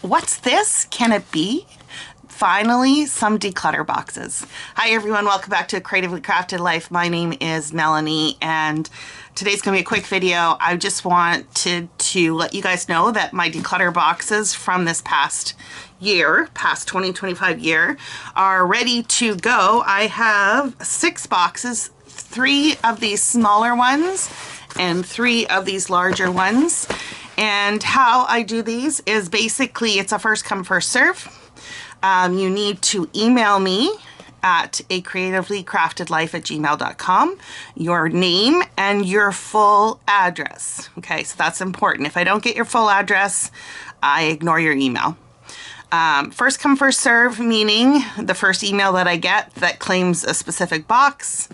What's this? Can it be? Finally, some declutter boxes. Hi everyone, welcome back to A Creatively Crafted Life. My name is Melanie and today's gonna be a quick video. I just wanted to let you guys know that my declutter boxes from this past 2025 year, are ready to go. I have 6 boxes, 3 of these smaller ones and 3 of these larger ones. And how I do these is basically it's a first come first serve. You need to email me at acreativelycraftedlife@gmail.com, your name and your full address. Okay, so that's important. If I don't get your full address, I ignore your email. First come first serve, meaning the first email that I get that claims a specific box,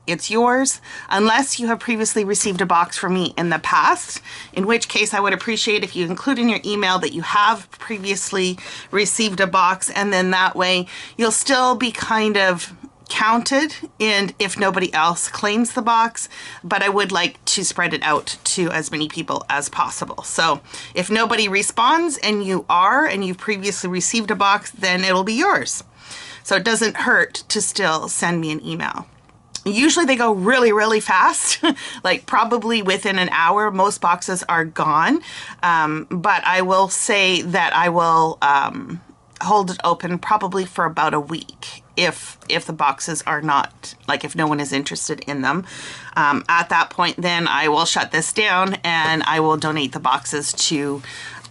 it's yours, unless you have previously received a box from me in the past, in which case I would appreciate if you include in your email that you have previously received a box, and then that way you'll still be kind of counted and if nobody else claims the box, but I would like to spread it out to as many people as possible. So if nobody responds and you've previously received a box, then it'll be yours. So it doesn't hurt to still send me an email. Usually they go really, really fast, like probably within an hour, most boxes are gone. But I will say that I will hold it open probably for about a week if the boxes are not, like if no one is interested in them. At that point, then I will shut this down and I will donate the boxes to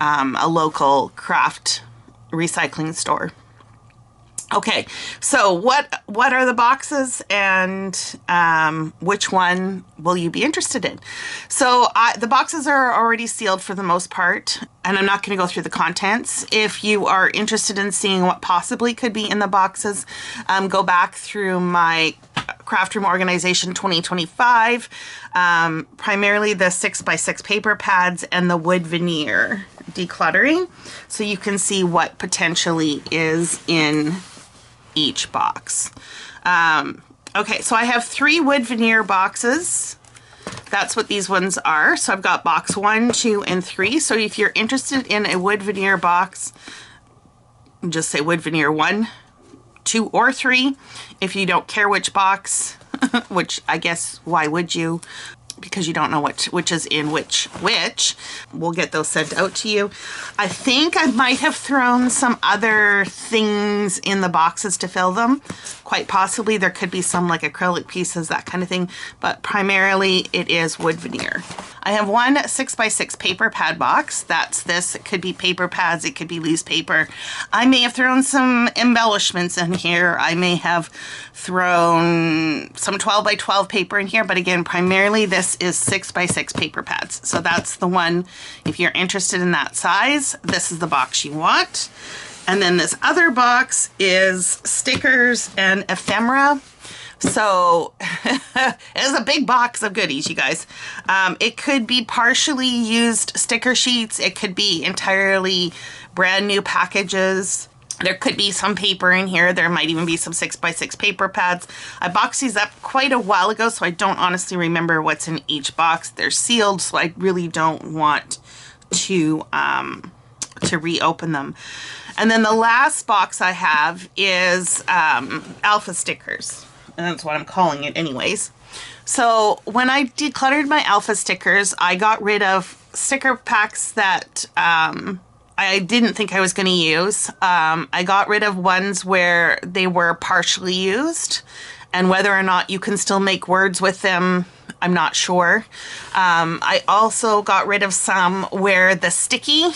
a local craft recycling store. Okay, so what are the boxes and which one will you be interested in? So the boxes are already sealed for the most part, and I'm not going to go through the contents. If you are interested in seeing what possibly could be in the boxes, go back through my Craft Room Organization 2025, primarily the 6x6 paper pads and the wood veneer decluttering, so you can see what potentially is in each box. Okay, so I have 3 wood veneer boxes. That's what these ones are. So I've got box 1, 2, and 3. So if you're interested in a wood veneer box, just say wood veneer 1, 2, or 3. If you don't care which box, which I guess why would you? Because you don't know which is in which. We'll get those sent out to you. I think I might have thrown some other things in the boxes to fill them. Quite possibly there could be some like acrylic pieces, that kind of thing, but primarily it is wood veneer. I have one 6x6 paper pad box. That's this. It could be paper pads, it could be loose paper. I may have thrown some embellishments in here. I may have thrown some 12x12 paper in here, but again, primarily this is 6x6 paper pads. So that's the one. If you're interested in that size, this is the box you want. And then this other box is stickers and ephemera. So it is a big box of goodies, you guys. It could be partially used sticker sheets. It could be entirely brand new packages. There could be some paper in here. There might even be some 6x6 paper pads. I boxed these up quite a while ago, so I don't honestly remember what's in each box. They're sealed, so I really don't want to reopen them. And then the last box I have is alpha stickers. And that's what I'm calling it anyways. So when I decluttered my alpha stickers, I got rid of sticker packs that I didn't think I was going to use. I got rid of ones where they were partially used, and whether or not you can still make words with them, I'm not sure. I also got rid of some where the sticky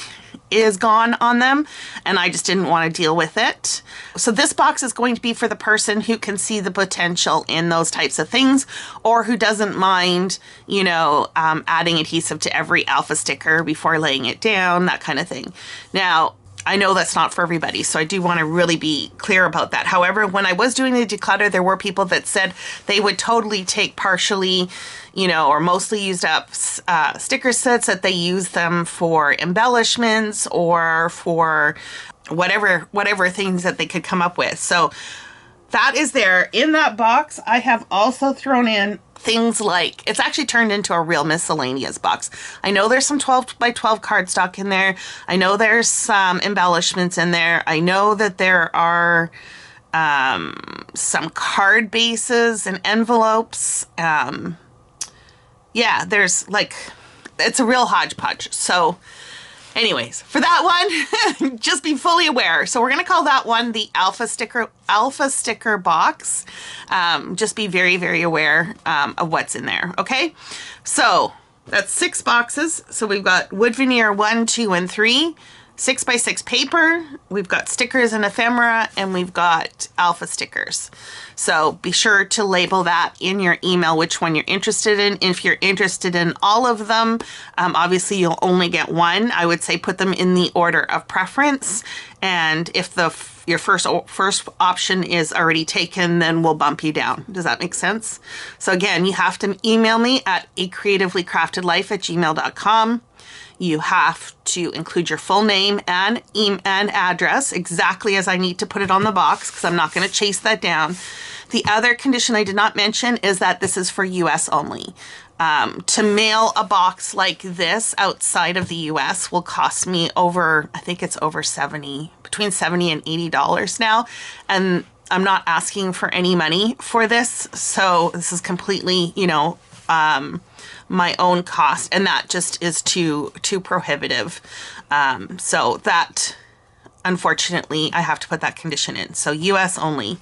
is gone on them, and I just didn't want to deal with it. So this box is going to be for the person who can see the potential in those types of things, or who doesn't mind, you know, adding adhesive to every alpha sticker before laying it down, that kind of thing. Now, I know that's not for everybody, so I do want to really be clear about that. However, when I was doing the declutter, there were people that said they would totally take partially, you know, or mostly used up sticker sets, that they use them for embellishments or for whatever things that they could come up with. So that is there. In that box, I have also thrown in things like, it's actually turned into a real miscellaneous box. I know there's some 12 by 12 cardstock in there. I know there's some embellishments in there. I know that there are some card bases and envelopes. Yeah, there's like, it's a real hodgepodge. So anyways, for that one, just be fully aware. So we're going to call that one the alpha sticker box. Just be very, very aware of what's in there. Okay. So that's 6 boxes. So we've got wood veneer 1, 2, and 3, 6 by 6 paper. We've got stickers and ephemera, and we've got alpha stickers. So be sure to label that in your email, which one you're interested in. If you're interested in all of them, obviously you'll only get one. I would say put them in the order of preference. And if your first option is already taken, then we'll bump you down. Does that make sense? So again, you have to email me at acreativelycraftedlife@gmail.com. You have to include your full name and address exactly as I need to put it on the box, because I'm not going to chase that down. The other condition I did not mention is that this is for US only. To mail a box like this outside of the US will cost me over, I think it's over between $70 and $80 now. And I'm not asking for any money for this. So this is completely, you know, my own cost, and that just is too prohibitive. So that, unfortunately, I have to put that condition in. So US only.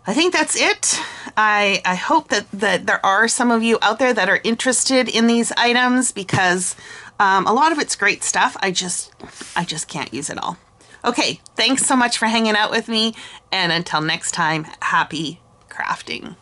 I think that's it. I hope that there are some of you out there that are interested in these items, because a lot of it's great stuff. I just can't use it all. Okay, thanks so much for hanging out with me, and until next time, happy crafting.